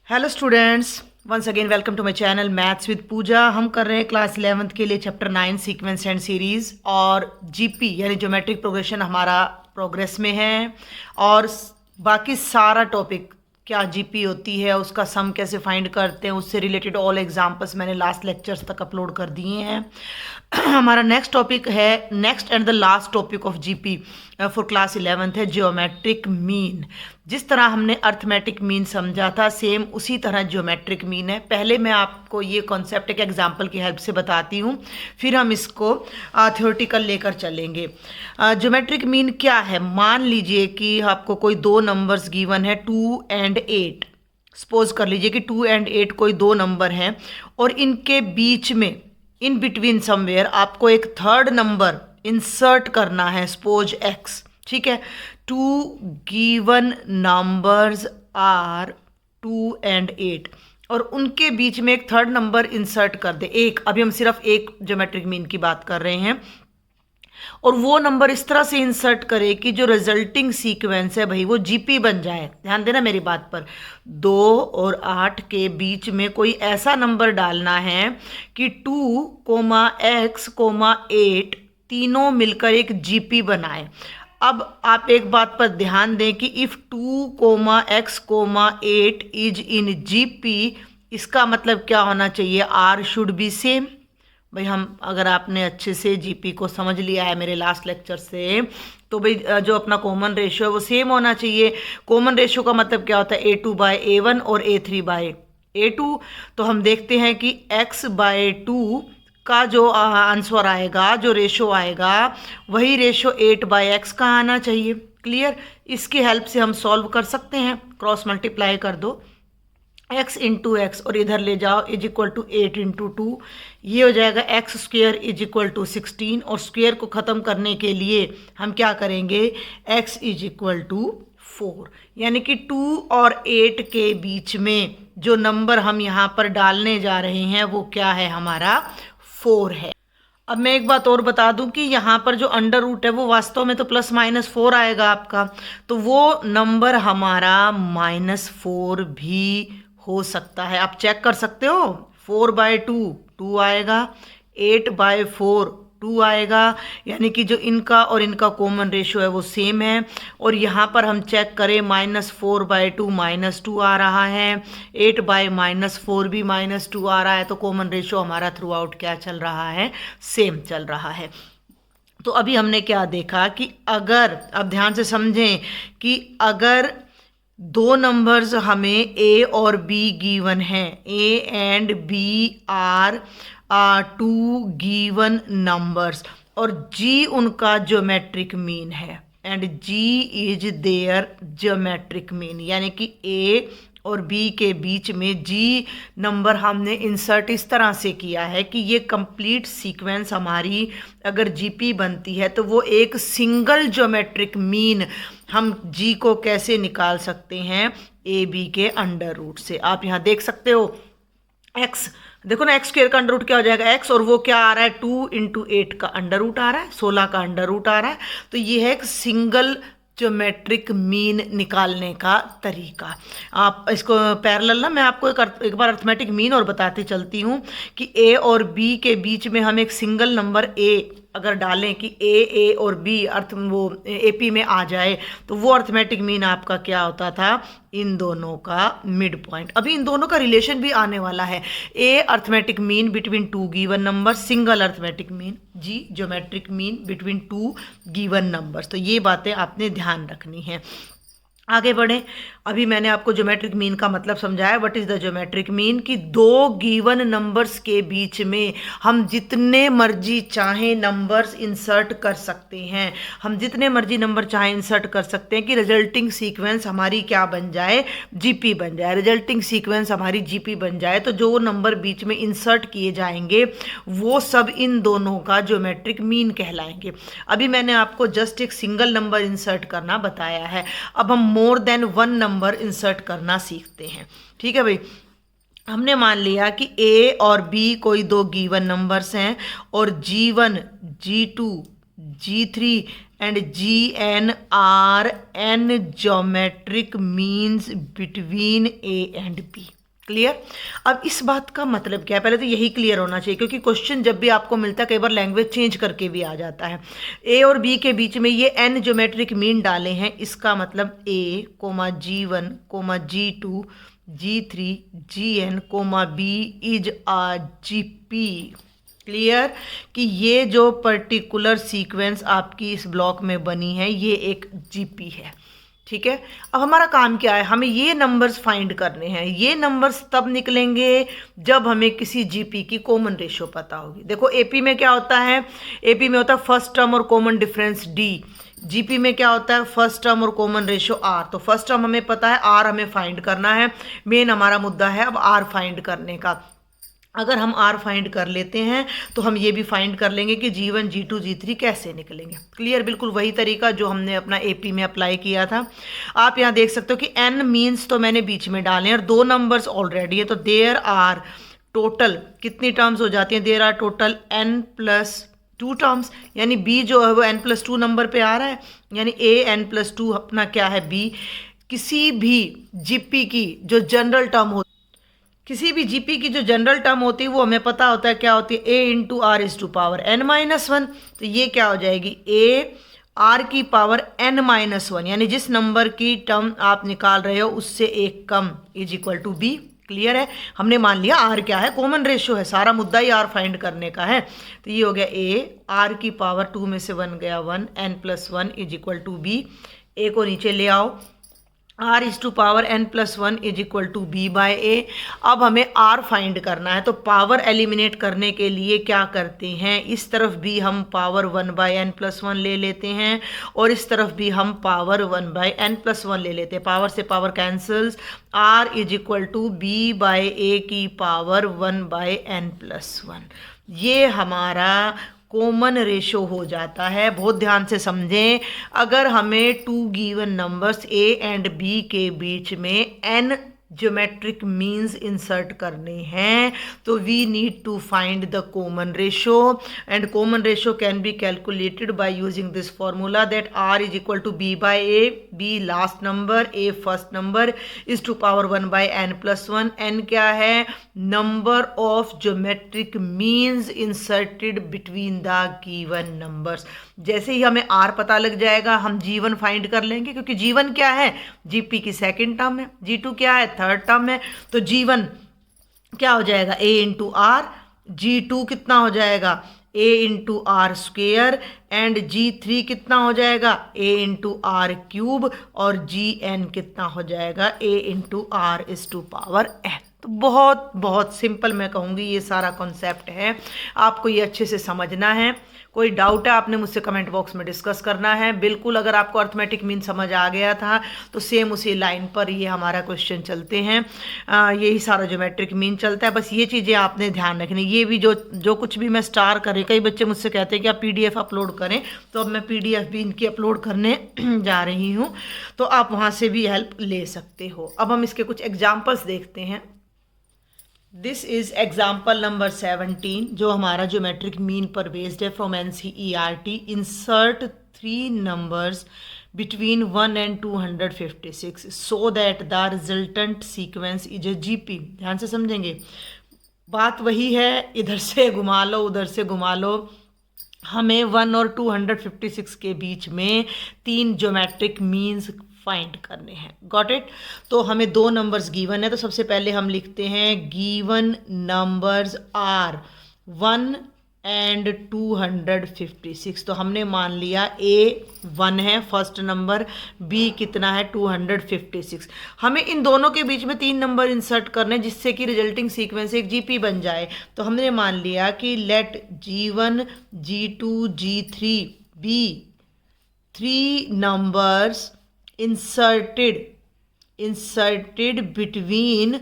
Hello students, once again welcome to my channel maths with Pooja. हम कर रहे हैं क्लास 11th के लिए चैप्टर 9 सीक्वेंस एंड सीरीज़, और जीपी यानी ज्योमेट्रिक प्रोग्रेशन हमारा प्रोग्रेस में है। और बाकी सारा टॉपिक क्या जीपी होती है, उसका सम कैसे फाइंड करते हैं, उससे रिलेटेड ऑल एग्जांपल्स मैंने लास्ट लेक्चर्स तक अपलोड कर दिए हैं। हमारा नेक्स्ट टॉपिक है, next and the last topic of GP for class 11th है ज्योमेट्रिक मीन। जिस तरह हमने अर्थमेटिक मीन समझा था, सेम उसी तरह ज्योमेट्रिक मीन है। पहले मैं आपको ये कॉन्सेप्ट एक एग्जांपल की हेल्प से बताती हूँ, फिर हम इसको थ्योरेटिकल लेकर चलेंगे। ज्योमेट्रिक मीन क्या है? मान लीजिए कि आपको कोई दो नंबर्स गिवन है 2 and 8। सपोज कर लीजिए कि 2 and 8 कोई दो नंबर हैं, और इनके बीच में इन बिटवीन समवेयर आपको एक थर्ड नंबर इंसर्ट करना है, सपोज एक्स। ठीक है, 2 गिवन नंबर्स आर 2 and 8, और उनके बीच में एक थर्ड नंबर इंसर्ट कर दे, एक। अभी हम सिर्फ एक ज्योमेट्रिक मीन की बात कर रहे हैं, और वो नंबर इस तरह से इंसर्ट करे कि जो रिजल्टिंग सीक्वेंस है भाई वो जीपी बन जाए। ध्यान देना मेरी बात पर। 2 और 8 के बीच में कोई ऐसा नंबर डालना है कि 2, x, 8 तीनों मिलकर एक जीपी बनाए। अब आप एक बात पर ध्यान दें कि if 2, x, 8 is in GP, इसका मतलब क्या होना चाहिए? R should be same. भाई हम, अगर आपने अच्छे से जीपी को समझ लिया है मेरे लास्ट लेक्चर से, तो भाई जो अपना कॉमन रेशियो है वो सेम होना चाहिए। कॉमन रेशियो का मतलब क्या होता है? A2/A1 और A3/A2। तो हम देखते हैं कि x/2 का जो आंसर आएगा, जो रेशो आएगा, वही रेशो 8/x का आना चाहिए। क्लियर? इसकी हेल्प से हम सॉल्व कर सकते हैं। क्रॉस मल्टीप्लाई कर दो, x इंटू एक्स और इधर ले जाओ, इज इक्वल टू 8 इंटू 2। ये हो जाएगा x square is equal to 16, और स्क्वेयर को ख़त्म करने के लिए हम क्या करेंगे? x is equal to 4। यानी कि 2 और 8 के बीच में जो नंबर हम यहाँ पर डालने जा रहे हैं वो क्या है? हमारा 4 है। अब मैं एक बात और बता दूं कि यहाँ पर जो अंडर रूट है वो वास्तव में तो +-4 आएगा आपका, तो वो नंबर हमारा -4 भी हो सकता है। आप चेक कर सकते हो। 4/2 2 आएगा, 8/4 2 आएगा, यानी कि जो इनका और इनका कॉमन रेशियो है वो सेम है। और यहाँ पर हम चेक करें, -4/2 -2 आ रहा है, 8/-4 भी -2 आ रहा है, तो कॉमन रेशियो हमारा थ्रू आउट क्या चल रहा है? सेम चल रहा है। तो अभी हमने क्या देखा कि अगर, अब ध्यान से समझें कि अगर दो नंबर्स हमें A और B गिवन हैं, A and B are 2 given numbers, और G उनका ज्योमेट्रिक मीन है, and G is their geometric mean, यानी कि A और B के बीच में G नंबर हमने इंसर्ट इस तरह से किया है कि ये कंप्लीट सीक्वेंस हमारी अगर GP बनती है तो वो एक सिंगल ज्योमेट्रिक मीन हम G को कैसे निकाल सकते हैं? AB के अंडर रूट से। आप यहाँ देख सकते हो x, देखो ना, x² का अंडर रूट क्या हो जाएगा? x, और वो क्या आ रहा है? 2 इंटू 8 का अंडर रूट आ रहा है, 16 का अंडर रूट आ रहा है। तो ये है एक सिंगल ज्योमेट्रिक मीन निकालने का तरीका। आप इसको पैरेलल ना, मैं आपको एक बार अर्थमेटिक मीन और बताते चलती हूँ कि A और B के बीच में हम एक सिंगल नंबर A अगर डालें कि A और B अर्थ वो AP में आ जाए, तो वो अर्थमेटिक मीन आपका क्या होता था? इन दोनों का मिड पॉइंट। अभी इन दोनों का रिलेशन भी आने वाला है। A arithmetic mean between 2 given number, single arithmetic mean. G geometric mean between 2 given numbers. तो ये बातें आपने ध्यान रखनी है। आगे बढ़ें। अभी मैंने आपको ज्योमेट्रिक मीन का मतलब समझाया। What is the geometric mean? कि दो गिवन नंबर्स के बीच में हम जितने मर्जी चाहें नंबर्स इंसर्ट कर सकते हैं, हम जितने मर्जी नंबर चाहें इंसर्ट कर सकते हैं कि रिजल्टिंग सीक्वेंस हमारी क्या बन जाए? जीपी बन जाए। रिजल्टिंग सीक्वेंस हमारी जीपी बन जाए तो जो नंबर बीच में इंसर्ट किए जाएंगे वो सब इन दोनों का ज्योमेट्रिक मीन कहलाएंगे। अभी मैंने आपको जस्ट एक सिंगल नंबर इंसर्ट करना बताया है, अब हम more than one number insert करना सीखते हैं। ठीक है भाई, हमने मान लिया कि A और B कोई दो गिवन नंबर्स हैं, और G1, G2, G3 and Gn are n geometric means between A and B. Clear. अब इस बात का मतलब क्या है, पहले तो यही क्लियर होना चाहिए, क्योंकि क्वेश्चन जब भी आपको मिलता है कई बार लैंग्वेज चेंज करके भी आ जाता है। ए और बी के बीच में ये एन ज्योमेट्रिक मीन डाले हैं, इसका मतलब a comma G1 comma G2 G3 Gn comma B is a GP। Clear कि ये जो पर्टिकुलर सीक्वेंस आपकी इस ब्लॉक में बनी है ये एक GP है। ठीक है, अब हमारा काम क्या है, हमें ये नंबर्स फाइंड करने हैं। ये नंबर्स तब निकलेंगे जब हमें किसी जीपी की कॉमन रेशियो पता होगी। देखो एपी में क्या होता है, एपी में होता है फर्स्ट टर्म और कॉमन डिफरेंस डी। जीपी में क्या होता है, फर्स्ट टर्म और कॉमन रेशियो आर। तो फर्स्ट टर्म हमें पता है, आर हमें फाइंड करना है। मेन हमारा मुद्दा है अब आर फाइंड करने का। अगर हम आर फाइंड कर लेते हैं तो हम ये भी फाइंड कर लेंगे कि G1 G2 G3 कैसे निकलेंगे। क्लियर, बिल्कुल वही तरीका जो हमने अपना एपी में अप्लाई किया था। आप यहाँ देख सकते हो कि n मीन्स तो मैंने बीच में डाले हैं और दो नंबर्स ऑलरेडी है, तो देयर आर टोटल कितनी टर्म्स हो जाती हैं, there are total n+2 terms, यानी b जो है वो n+2 नंबर पे आ रहा है, यानी a n+2 अपना क्या है b। किसी भी जीपी की जो जनरल टर्म होती, किसी भी जीपी की जो जनरल टर्म होती है वो हमें पता होता है क्या होती है, a into R is to power n-1। तो ये क्या हो जाएगी, a आर की पावर n-1, यानी जिस नंबर की टर्म आप निकाल रहे हो उससे एक कम is equal to b। Clear है, हमने मान लिया आर क्या है, कॉमन रेशियो है, सारा मुद्दा ही आर फाइंड करने का है। तो ये हो गया a आर की पावर 2 में से 1 गया 1 n+1 is equal to b। a को नीचे ले आओ, R is to power n+1 is equal to b by a। अब हमें r फाइंड करना है, तो पावर एलिमिनेट करने के लिए क्या करते हैं, इस तरफ भी हम पावर 1/n+1 ले लेते हैं और इस तरफ भी हम पावर 1/n+1 ले लेते हैं। पावर से power cancels, r is equal to b by a की पावर 1/n+1। ये हमारा कॉमन रेशो हो जाता है। बहुत ध्यान से समझें, अगर हमें two given numbers A and B के बीच में एन ज्योमेट्रिक मीन्स इंसर्ट करने हैं तो we need to find the common ratio, and common ratio can be calculated by using this formula that R is equal to b by a, b last number, a first number is to power 1/n+1। n क्या है, number of geometric means inserted between the given numbers. जैसे ही हमें r पता लग जाएगा हम G1 find कर लेंगे, क्योंकि G1 क्या है, GP की सेकेंड टर्म है, G2 क्या है, थर्ड टर्म है। तो G1 क्या हो जाएगा, a इंटू आर, G2 कितना हो जाएगा, a into R square, and G3 कितना हो जाएगा, a इंटू आर क्यूब, और Gn कितना हो जाएगा, a into R is to power n। तो बहुत बहुत सिंपल मैं कहूँगी ये सारा कॉन्सेप्ट है, आपको ये अच्छे से समझना है। कोई डाउट है आपने मुझसे कमेंट बॉक्स में डिस्कस करना है। बिल्कुल अगर आपको अर्थमेटिक मीन समझ आ गया था तो सेम उसी लाइन पर ये हमारा क्वेश्चन चलते हैं, यही सारा ज्योमेट्रिक मीन चलता है। बस ये चीज़ें आपने ध्यान रखनी। ये भी जो कुछ भी मैं स्टार करें, कई बच्चे मुझसे कहते हैं कि आप PDF अपलोड करें, तो अब मैं PDF भी इनकी अपलोड करने जा रही हूँ, तो आप वहाँ से भी हेल्प ले सकते हो। अब हम इसके कुछ एग्जाम्पल्स देखते हैं। दिस इज एग्जाम्पल नंबर 17 जो हमारा ज्योमेट्रिक मीन पर बेस्ड है from NCERT। Insert 3 numbers between 1 and 256 so that the resultant sequence is a GP। ध्यान से समझेंगे, बात वही है, इधर से घुमा लो उधर से घुमा लो, हमें 1 और 256 के बीच में 3 ज्योमेट्रिक मीन्स फाइंड करने हैं। Got it. तो हमें 2 नंबर्स गिवन है, तो सबसे पहले हम लिखते हैं गिवन नंबर्स आर 1 एंड 256। तो हमने मान लिया A 1 है फर्स्ट नंबर, B कितना है 256। हमें इन दोनों के बीच में 3 नंबर इंसर्ट करने जिससे कि रिजल्टिंग सीक्वेंस एक GP बन जाए। तो हमने मान लिया कि late G1 G2 G3 be 3 numbers inserted between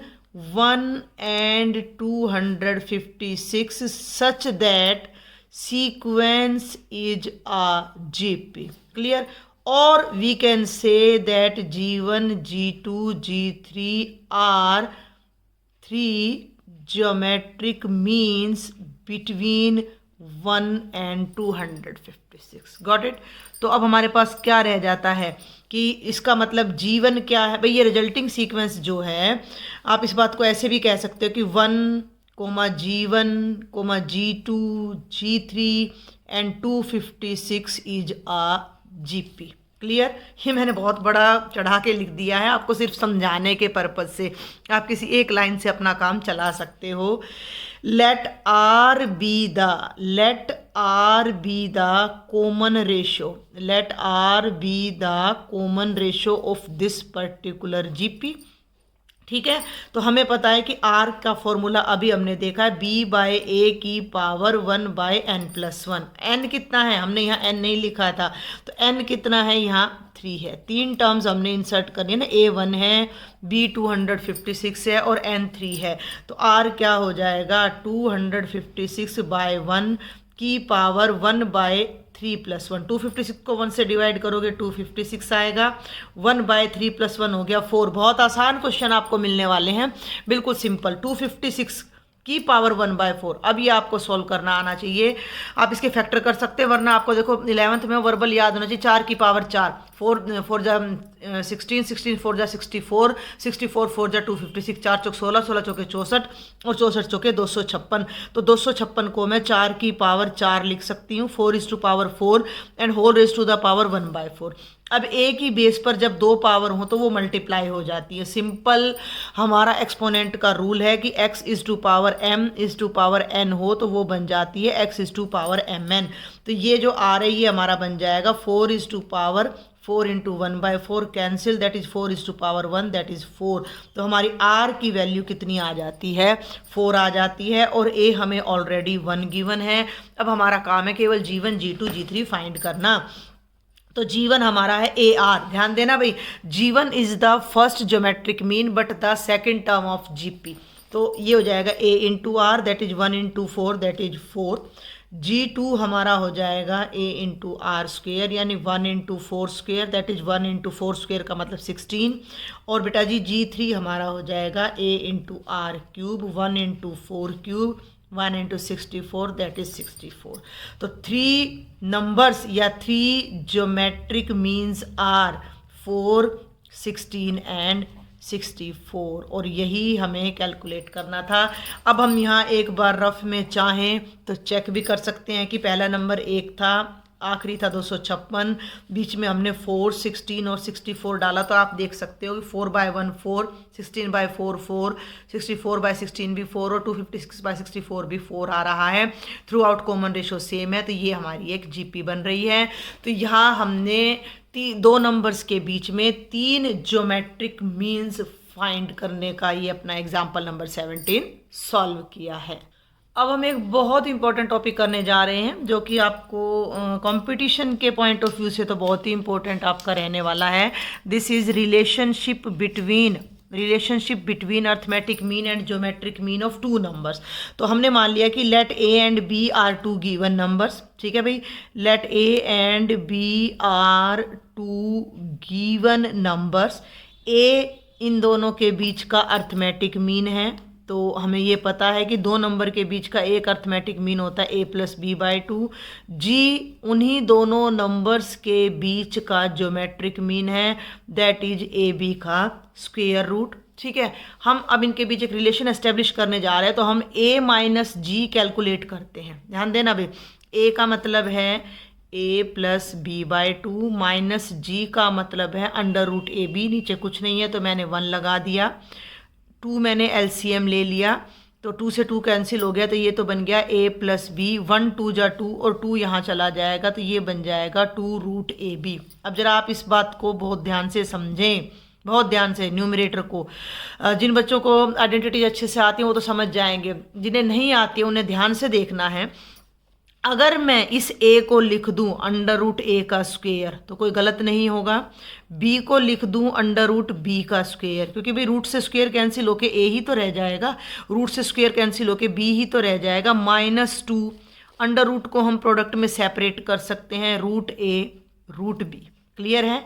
1 and 256 such that sequence is a GP। Clear? Or we can say that G1 G2 G3 are 3 geometric means between 1 and 256। Got it. तो अब हमारे पास क्या रह जाता है कि इसका मतलब G1 क्या है भाई, ये रिजल्टिंग सीक्वेंस जो है, आप इस बात को ऐसे भी कह सकते हो कि 1, G1, G2, G3 and 256 is a GP। Clear. ये मैंने बहुत बड़ा चढ़ा के लिख दिया है, आपको सिर्फ समझाने के पर्पज से। आप किसी एक लाइन से अपना काम चला सकते हो। Let R be the common ratio, let R be the common ratio of this particular GP। ठीक है। तो हमें पता है कि R का फॉर्मूला अभी हमने देखा है b/a⁴ n कितना है, हमने यहाँ n नहीं लिखा था, तो n कितना है, यहाँ 3 है। 3 टर्म्स हमने इंसर्ट करनी है ना, a1 है, b 256 है और n 3 है। तो R क्या हो जाएगा, 256/1 की पावर 1/3+1। 256 को 1 से डिवाइड करोगे 256 आएगा। 1/3+1 हो गया 4। बहुत आसान क्वेश्चन आपको मिलने वाले हैं, बिल्कुल सिंपल। 256 की पावर 1/4। अब ये आपको सॉल्व करना आना चाहिए। आप इसके फैक्टर कर सकते हैं, वरना आपको देखो 11th में वर्बल याद होना चाहिए। 4 की पावर 4, 4 जा 16, 16 4 जा 64, 64 4 जा 256, 4 चौक 16, 16 चौके 64 और 64 चौके 256। तो 256 को मैं 4 की पावर 4 लिख सकती हूँ, 4⁴ and whole raise to the power 1/4। अब एक ही बेस पर जब 2 पावर हो तो वो मल्टीप्लाई हो जाती है। सिंपल हमारा एक्सपोनेंट का रूल है कि x⁴m⁴n हो तो वो बन जाती है x⁴mn। तो ये जो आ रही है हमारा बन जाएगा 4⁴ 4 into 1/4 cancel, that is 4⁴1 that is 4। तो हमारी R की वैल्यू कितनी आ जाती है, 4 आ जाती है। और A हमें ऑलरेडी 1 गिवन है। अब हमारा काम है केवल G1, G2, G3 फाइंड करना। तो G1 हमारा है AR। ध्यान देना भाई, G1 is the first geometric mean but the second term of GP। तो ये हो जाएगा A into R, that is 1 into 4 that is 4। G2 हमारा हो जाएगा A इंटू आर स्क्वेयर, यानी 1 into 4 square, that is 1 into 4 square का मतलब 16। और बेटा जी G3 हमारा हो जाएगा A into R cube, 1 into 4 cube, 1 into 64 that is 64। तो 3 नंबर्स या 3 ज्योमेट्रिक मीन्स आर 4, 16 एंड 64, और यही हमें कैलकुलेट करना था। अब हम यहाँ एक बार रफ में चाहें तो चेक भी कर सकते हैं कि पहला नंबर 1 था, आखिरी था 256, बीच में हमने 4, 16 और 64 डाला। तो आप देख सकते हो कि 4/1 4, 16/4 4, 64/16 भी 4 और 256/64 भी 4 आ रहा है। Through out common ratio same है, तो ये हमारी एक GP बन रही है। तो यहाँ हमने 2 नंबर्स के बीच में 3 ज्योमेट्रिक मीन्स फाइंड करने का ये अपना एग्जाम्पल नंबर 17 सॉल्व किया है। अब हम एक बहुत इंपॉर्टेंट टॉपिक करने जा रहे हैं, जो कि आपको कंपटीशन के पॉइंट ऑफ व्यू से तो बहुत ही इंपॉर्टेंट आपका रहने वाला है। This is relationship between arithmetic mean and geometric mean of 2 numbers. तो हमने मान लिया कि let A and B are 2 given numbers. ठीक है भाई, let A and B are 2 given numbers. A इन दोनों के बीच का अर्थमेटिक मीन है। तो हमें ये पता है कि 2 नंबर के बीच का एक अर्थमेटिक मीन होता है A+B/2। G उन्हीं दोनों नंबर्स के बीच का ज्योमेट्रिक मीन है, दैट इज AB का स्क्वायर रूट। ठीक है, हम अब इनके बीच एक रिलेशन एस्टेब्लिश करने जा रहे हैं, तो हम A-G कैलकुलेट करते हैं। ध्यान देना भाई, A का मतलब है A+B/2 माइनस G का मतलब है √AB। नीचे कुछ नहीं है तो मैंने 1 लगा दिया। 2 मैंने LCM ले लिया, तो 2 से 2 कैंसिल हो गया, तो ये तो बन गया A+B। 1 2 जा 2 और 2 यहाँ चला जाएगा, तो ये बन जाएगा 2√AB। अब जरा आप इस बात को बहुत ध्यान से समझें, बहुत ध्यान से न्यूमरेटर को। जिन बच्चों को आइडेंटिटी अच्छे से आती है वो तो समझ जाएंगे, जिन्हें नहीं आती है उन्हें ध्यान से देखना है। अगर मैं इस A को लिख दूं √A का स्क्वायर तो कोई गलत नहीं होगा। B को लिख दूं √B का स्क्वायर, क्योंकि भाई रूट से स्क्वायर कैंसिल होके A ही तो रह जाएगा, रूट से स्क्वायर कैंसिल होके B ही तो रह जाएगा। -2 अंडर रूट को हम प्रोडक्ट में सेपरेट कर सकते हैं, √A √B। क्लियर है?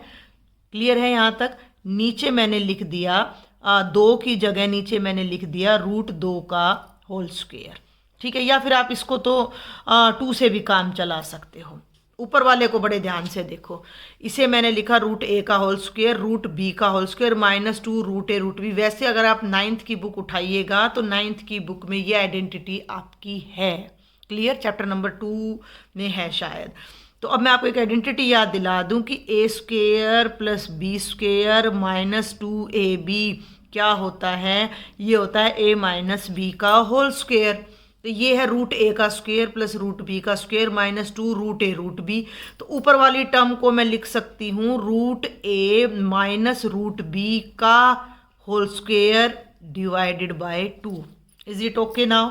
क्लियर है यहाँ तक? नीचे मैंने लिख दिया 2 की जगह नीचे मैंने लिख दिया √2 का होल स्क्वायर। ठीक है, या फिर आप इसको तो 2 से भी काम चला सकते हो। ऊपर वाले को बड़े ध्यान से देखो, इसे मैंने लिखा रूट ए का होल स्क्वायर रूट बी का whole square -2 root a root B. वैसे अगर आप 9th की बुक उठाइएगा तो 9th की बुक में ये आइडेंटिटी आपकी है। क्लियर, चैप्टर नंबर 2 में है शायद। तो अब मैं आपको एक आइडेंटिटी याद दिला दूं कि a square plus b square -2ab क्या होता है, ये होता है a माइनस बी का होल स्क्वायर। तो ये है रूट ए का स्क्वायर प्लस रूट बी का square -2 root a root b. तो ऊपर वाली टर्म को मैं लिख सकती हूँ root a minus root b का whole square divided by 2। Is it okay now?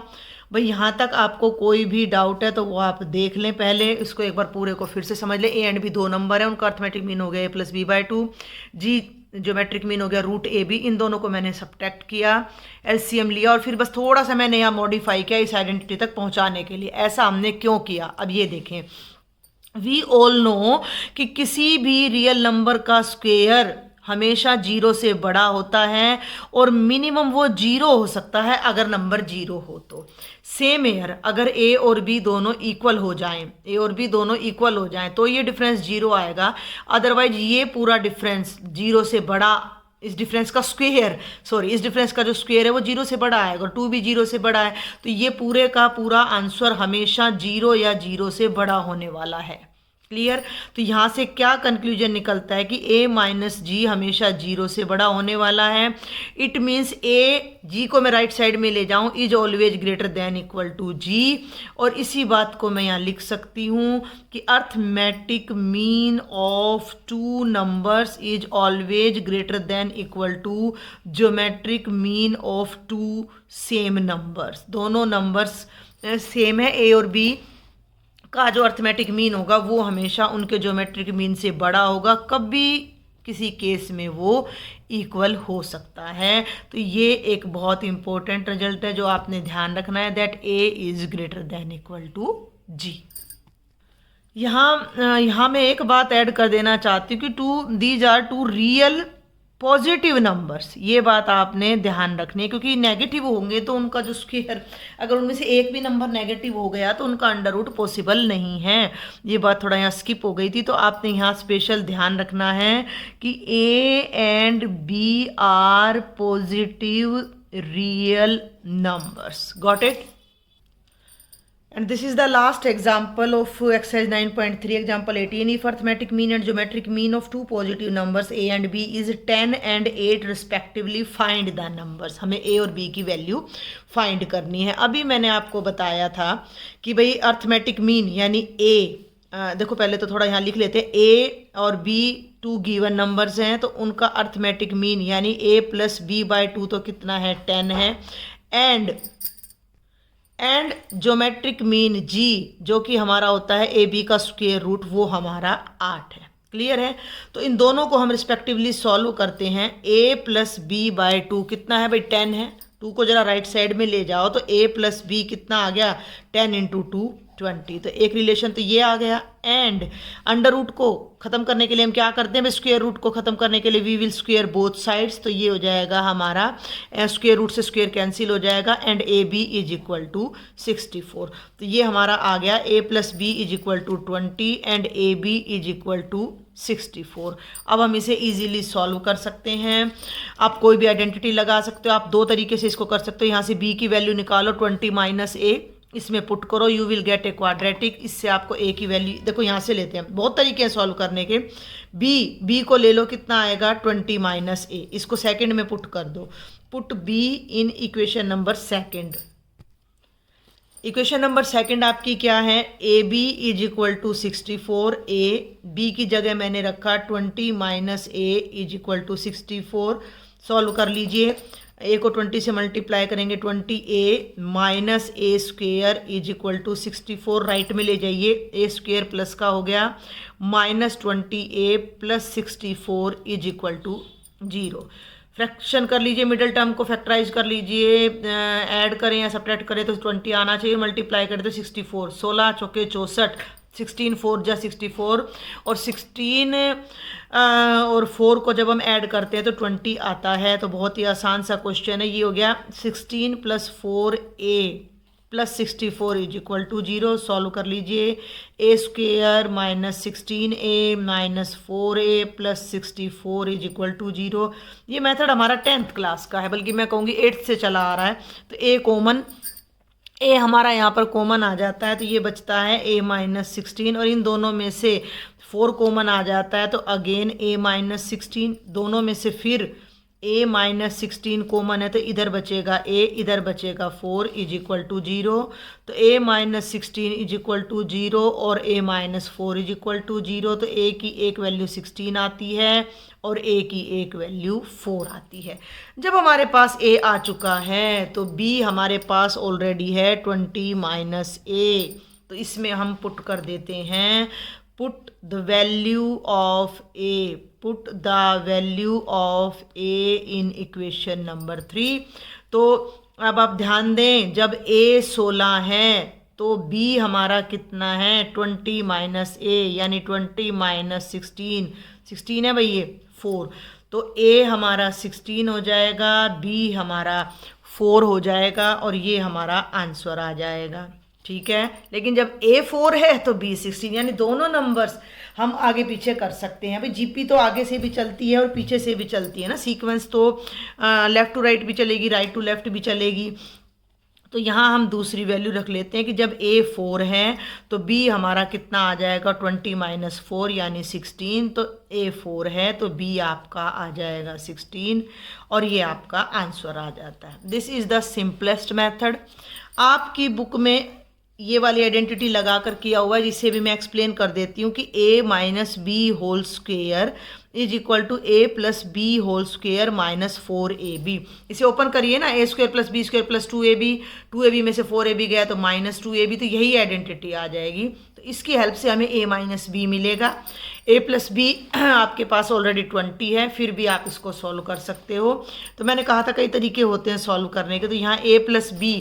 भाई यहाँ तक आपको कोई भी डाउट है तो वो आप देख लें, पहले इसको एक बार पूरे को फिर से समझ लें। ए एंड बी 2 नंबर है, उनका अर्थमेटिक मीन हो गया ए प्लस बी बाय 2। जी ज्योमेट्रिक मीन हो गया रूट ए बी। इन दोनों को मैंने सब्ट्रैक्ट किया, एलसीएम लिया और फिर बस थोड़ा सा मैंने यहाँ मॉडिफाई किया इस आइडेंटिटी तक पहुँचाने के लिए। ऐसा हमने क्यों किया, अब ये देखें। वी ऑल नो कि किसी भी रियल नंबर का स्क्वायर हमेशा 0 से बड़ा होता है और मिनिमम वो 0 हो सकता है अगर नंबर 0 हो तो। सेम एयर अगर ए और बी दोनों इक्वल हो जाएं, ए और बी दोनों इक्वल हो जाएं तो ये डिफरेंस 0 आएगा। अदरवाइज ये पूरा डिफरेंस 0 से बड़ा, इस डिफरेंस का स्क्वायर, सॉरी इस डिफरेंस का जो स्क्वायर है वो 0 से बड़ा आएगा, 2 भी 0 से बड़ा है, तो ये पूरे का पूरा आंसर हमेशा 0 या 0 से बड़ा होने वाला है। क्लियर? तो यहाँ से क्या कंक्लूजन निकलता है कि a माइनस जी हमेशा 0 से बड़ा होने वाला है। इट मीन्स a, जी को मैं राइट साइड में ले जाऊँ, is always greater than equal to G. और इसी बात को मैं यहाँ लिख सकती हूँ कि arithmetic mean of 2 numbers is always greater than equal to geometric mean of 2 same numbers. दोनों नंबर्स सेम है, a और b का जो अर्थमेटिक मीन होगा वो हमेशा उनके ज्योमेट्रिक मीन से बड़ा होगा, कभी किसी केस में वो इक्वल हो सकता है। तो ये एक बहुत इंपॉर्टेंट रिजल्ट है जो आपने ध्यान रखना है, that a is greater than equal to g। यहाँ मैं एक बात ऐड कर देना चाहती हूँ कि these are 2 real positive numbers. ये बात आपने ध्यान रखनी है, क्योंकि नेगेटिव होंगे तो उनका जो स्क्वायर, अगर उनमें से एक भी नंबर नेगेटिव हो गया तो उनका अंडर रूट पॉसिबल नहीं है। ये बात थोड़ा यहाँ स्किप हो गई थी, तो आपने यहाँ स्पेशल ध्यान रखना है कि A and B are positive real numbers. Got it? And this is the last example of exercise 9.3, example 18. If arithmetic mean and geometric mean of 2 positive numbers a and b is 10 and 8 respectively, find the numbers. हमें a और b की value find करनी है। अभी मैंने आपको बताया था कि भाई अर्थमेटिक मीन यानी a, देखो पहले तो थोड़ा यहाँ लिख लेते हैं, a और b 2 गिवन नंबर्स हैं तो उनका अर्थमेटिक मीन यानी a प्लस बी बाय 2 तो कितना है, 10 है। एंड ज्योमेट्रिक मीन g जो कि हमारा होता है ए बी का स्क्वायर रूट, वो हमारा 8 है। क्लियर है? तो इन दोनों को हम रिस्पेक्टिवली सॉल्व करते हैं। a प्लस बी बाय 2 कितना है भाई, 10 है। 2 को जरा राइट साइड में ले जाओ तो a प्लस बी कितना आ गया, 10 इंटू 2 20। तो एक रिलेशन तो ये आ गया। एंड अंडर रूट को खत्म करने के लिए हम क्या करते हैं, स्क्वायर रूट को खत्म करने के लिए we will square both sides. तो ये हो जाएगा हमारा स्क्वायर रूट से स्क्वायर कैंसिल हो जाएगा। And A B is equal to 64। तो ये हमारा आ गया a plus B is equal to 20 and A B is equal to 64। अब हम इसे इजीली सॉल्व कर सकते हैं। आप कोई भी आइडेंटिटी लगा सकते हो, आप 2 तरीके से इसको कर सकते हो। यहाँ से b की वैल्यू निकालो, 20 माइनस a, इसमें पुट करो, you will get a quadratic. इससे आपको a की वैल्यू, देखो यहाँ से लेते हैं, बहुत तरीके हैं सॉल्व करने के। b को ले लो, कितना आएगा, 20 माइनस a, इसको सेकंड में पुट कर दो। Put b in equation number second. Equation number second आपकी क्या है, A B is equal to 64। B की जगह मैंने रखा 20 minus a is equal to 64। Solve कर लीजिए, a को 20 से मल्टीप्लाई करेंगे, 20a minus a square is equal to 64। Right में ले जाइए, a स्क्वेयर प्लस का हो गया minus 20a plus 64 is equal to 0। Fraction कर लीजिए, मिडिल टर्म को फैक्टराइज कर लीजिए, ऐड करें या सब्ट्रैक्ट करें तो 20 आना चाहिए, मल्टीप्लाई करें तो 64। 16 चौके 64, 16 4 जा 64 और 16 और 4 को जब हम ऐड करते हैं तो 20 आता है। तो बहुत ही आसान सा क्वेश्चन है, ये हो गया 16 plus 4a plus 64 is equal to 0। Solve कर लीजिए। A square minus 16a minus 4a plus 64 is equal to 0। ये मेथड हमारा 10th क्लास का है, बल्कि मैं कहूँगी 8th से चला आ रहा है। तो ए हमारा यहाँ पर कॉमन आ जाता है, तो ये बचता है a माइनस 16, और इन दोनों में से 4 कॉमन आ जाता है, तो अगेन a माइनस 16। दोनों में से फिर a माइनस 16 कॉमन है, तो इधर बचेगा a, इधर बचेगा 4 इज इक्वल टू 0। तो a minus 16 is equal to 0 और a minus 4 is equal to 0। तो a की एक वैल्यू 16 आती है और a की एक वैल्यू 4 आती है। जब हमारे पास a आ चुका है तो b हमारे पास ऑलरेडी है 20 माइनस a। तो इसमें हम पुट कर देते हैं, put the value of a, put the value of a in equation number 3। तो अब आप ध्यान दें, जब a 16 है तो b हमारा कितना है 20 माइनस a, यानी 20 माइनस 16 है भाई ये 4। तो a हमारा 16 हो जाएगा, b हमारा 4 हो जाएगा, और ये हमारा आंसर आ जाएगा। ठीक है, लेकिन जब a 4 है तो b 16, यानी दोनों नंबर्स हम आगे पीछे कर सकते हैं। भाई जीपी तो आगे से भी चलती है और पीछे से भी चलती है ना, सीक्वेंस तो लेफ़्ट टू राइट भी चलेगी, राइट टू लेफ़्ट भी चलेगी। तो यहाँ हम दूसरी वैल्यू रख लेते हैं कि जब a 4 है तो b हमारा कितना आ जाएगा 20 माइनस 4 यानी 16। तो a 4 है तो b आपका आ जाएगा 16, और ये आपका आंसर आ जाता है। This is the simplest method. आपकी बुक में ये वाली आइडेंटिटी लगा कर किया हुआ है, जिसे भी मैं एक्सप्लेन कर देती हूँ कि a minus B whole square is equal to a plus B whole square minus 4ab। इसे ओपन करिए ना, a square plus B square plus 2ab में से 4ab गया तो माइनस 2ab, तो यही आइडेंटिटी आ जाएगी। तो इसकी हेल्प से हमें a माइनस बी मिलेगा। a प्लस बी आपके पास ऑलरेडी 20 है, फिर भी आप इसको सॉल्व कर सकते हो। तो मैंने कहा था कई तरीके होते हैं सॉल्व करने के। तो यहाँ a प्लस बी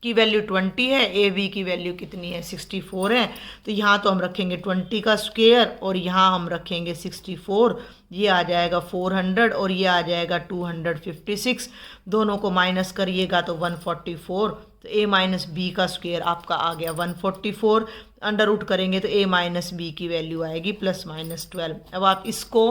की वैल्यू 20 है, ए बी की वैल्यू कितनी है 64 है। तो यहाँ तो हम रखेंगे 20 का स्क्वायर और यहाँ हम रखेंगे 64, ये आ जाएगा 400 और ये आ जाएगा 256। दोनों को माइनस करिएगा तो 144। तो a माइनस बी का स्क्वायर आपका आ गया 144। अंडर रूट करेंगे तो a माइनस बी की वैल्यू आएगी प्लस माइनस 12। अब आप इसको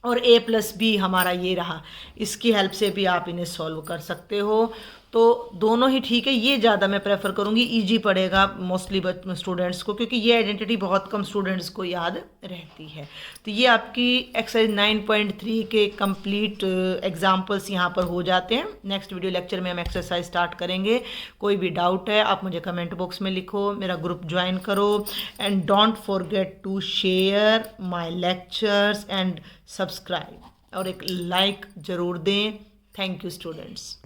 और a प्लस बी हमारा ये रहा, इसकी हेल्प से भी आप इन्हें सॉल्व कर सकते हो। तो दोनों ही ठीक है, ये ज़्यादा मैं प्रेफर करूँगी, इजी पड़ेगा मोस्टली स्टूडेंट्स को, क्योंकि ये आइडेंटिटी बहुत कम स्टूडेंट्स को याद रहती है। तो ये आपकी एक्सरसाइज 9.3 के कंप्लीट एग्जाम्पल्स यहाँ पर हो जाते हैं। नेक्स्ट वीडियो लेक्चर में हम एक्सरसाइज स्टार्ट करेंगे। कोई भी डाउट है आप मुझे कमेंट बॉक्स में लिखो, मेरा ग्रुप ज्वाइन करो, and don't forget to share my lectures and subscribe, और एक लाइक ज़रूर दें। Thank you students.